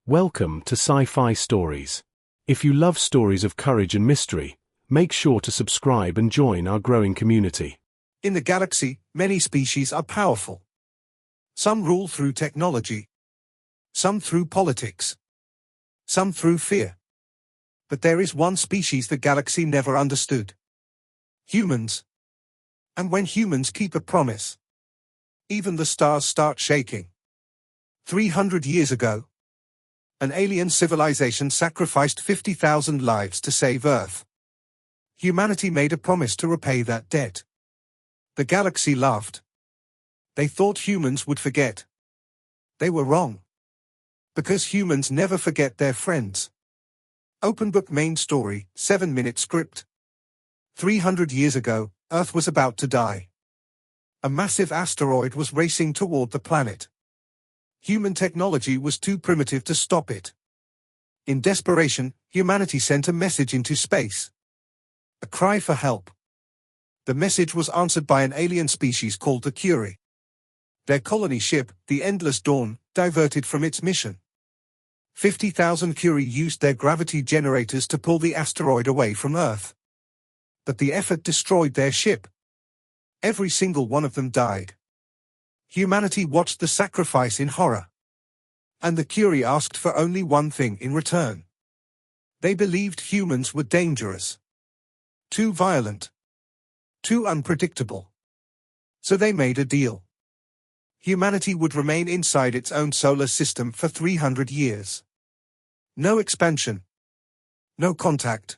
Welcome to Sci-Fi Stories. If you love stories of courage and mystery, make sure to subscribe and join our growing community. In the galaxy, many species are powerful. Some rule through technology. Some through politics. Some through fear. But there is one species the galaxy never understood. Humans. And when humans keep a promise, even the stars start shaking. 300 years ago, an alien civilization sacrificed 50,000 lives to save Earth. Humanity made a promise to repay that debt. The galaxy laughed. They thought humans would forget. They were wrong. Because humans never forget their friends. Open book main story, 7-minute script. 300 years ago, Earth was about to die. A massive asteroid was racing toward the planet. Human technology was too primitive to stop it. In desperation, humanity sent a message into space. A cry for help. The message was answered by an alien species called the Curie. Their colony ship, the Endless Dawn, diverted from its mission. 50,000 Curie used their gravity generators to pull the asteroid away from Earth. But the effort destroyed their ship. Every single one of them died. Humanity watched the sacrifice in horror. And the Curie asked for only one thing in return. They believed humans were dangerous. Too violent. Too unpredictable. So they made a deal. Humanity would remain inside its own solar system for 300 years. No expansion. No contact.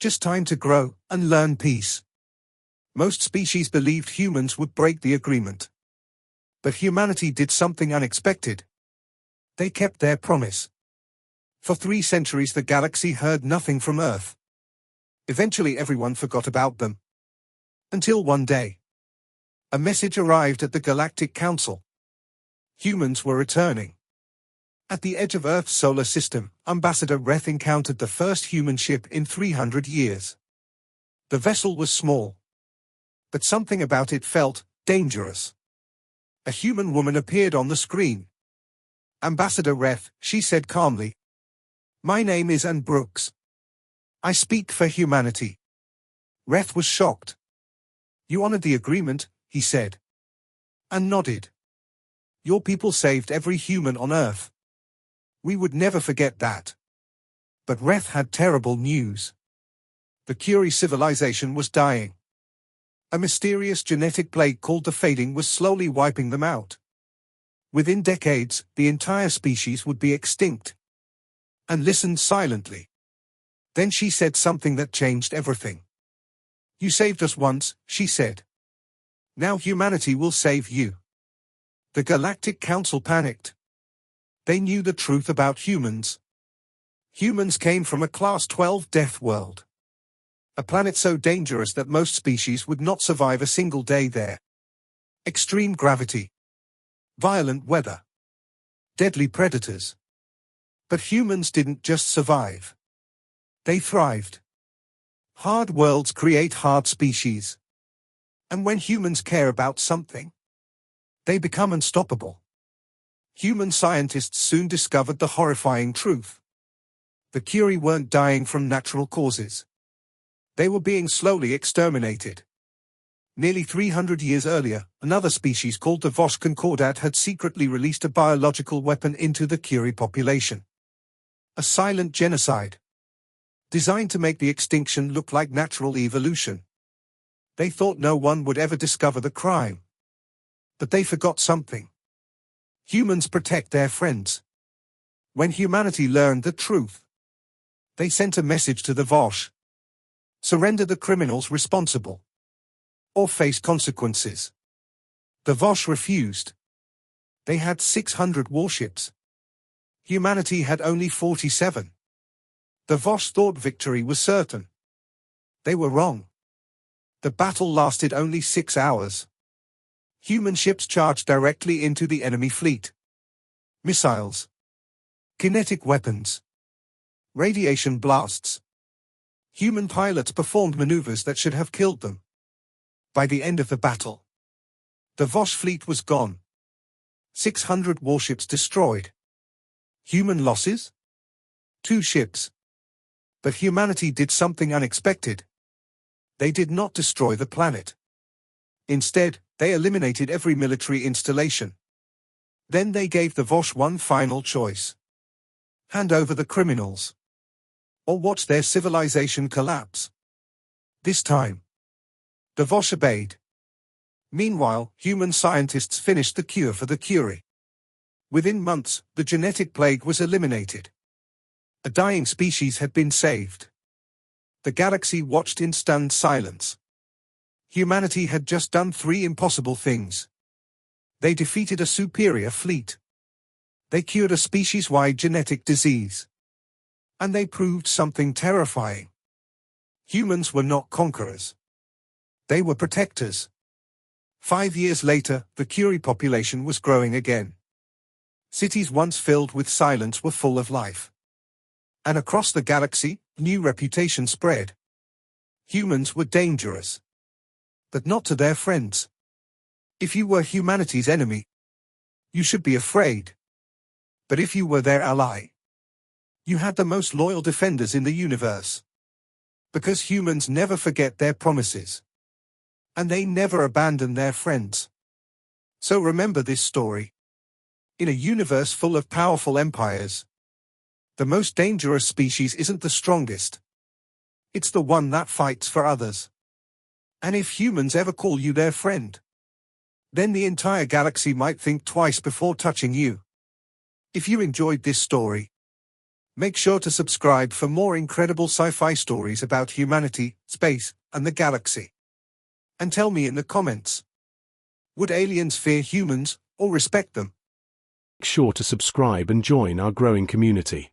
Just time to grow and learn peace. Most species believed humans would break the agreement. But humanity did something unexpected. They kept their promise. For 3 centuries the galaxy heard nothing from Earth. Eventually everyone forgot about them. Until one day, a message arrived at the Galactic Council. Humans were returning. At the edge of Earth's solar system, Ambassador Reth encountered the first human ship in 300 years. The vessel was small. But something about it felt dangerous. A human woman appeared on the screen. Ambassador Reth, she said calmly. My name is Anne Brooks. I speak for humanity. Reth was shocked. You honored the agreement, he said. Anne nodded. Your people saved every human on Earth. We would never forget that. But Reth had terrible news. The Curie civilization was dying. A mysterious genetic plague called the fading was slowly wiping them out. Within decades, the entire species would be extinct. Anne listened silently. Then she said something that changed everything. You saved us once, she said. Now humanity will save you. The Galactic Council panicked. They knew the truth about humans. Humans came from a Class 12 deathworld. A planet so dangerous that most species would not survive a single day there. Extreme gravity. Violent weather. Deadly predators. But humans didn't just survive. They thrived. Hard worlds create hard species. And when humans care about something, they become unstoppable. Human scientists soon discovered the horrifying truth. The Curie weren't dying from natural causes. They were being slowly exterminated. Nearly 300 years earlier, another species called the Vosh Concordat had secretly released a biological weapon into the Curie population. A silent genocide. Designed to make the extinction look like natural evolution. They thought no one would ever discover the crime. But they forgot something. Humans protect their friends. When humanity learned the truth, they sent a message to the Vosh. Surrender the criminals responsible. Or face consequences. The Vosh refused. They had 600 warships. Humanity had only 47. The Vosh thought victory was certain. They were wrong. The battle lasted only 6 hours. Human ships charged directly into the enemy fleet. Missiles. Kinetic weapons. Radiation blasts. Human pilots performed maneuvers that should have killed them. By the end of the battle, the Vosh fleet was gone. 600 warships destroyed. Human losses? 2 ships. But humanity did something unexpected. They did not destroy the planet. Instead, they eliminated every military installation. Then they gave the Vosh one final choice. Hand over the criminals. Or watch their civilization collapse. This time, the Vosh obeyed. Meanwhile, human scientists finished the cure for the Curie. Within months, the genetic plague was eliminated. A dying species had been saved. The galaxy watched in stunned silence. Humanity had just done 3 impossible things. They defeated a superior fleet. They cured a species-wide genetic disease. And they proved something terrifying. Humans were not conquerors. They were protectors. 5 years later, the Curie population was growing again. Cities once filled with silence were full of life. And across the galaxy, new reputation spread. Humans were dangerous. But not to their friends. If you were humanity's enemy, you should be afraid. But if you were their ally, you had the most loyal defenders in the universe. Because humans never forget their promises. And they never abandon their friends. So remember this story. In a universe full of powerful empires, the most dangerous species isn't the strongest. It's the one that fights for others. And if humans ever call you their friend, then the entire galaxy might think twice before touching you. If you enjoyed this story, make sure to subscribe for more incredible sci-fi stories about humanity, space, and the galaxy. And tell me in the comments, would aliens fear humans or respect them? Make sure to subscribe and join our growing community.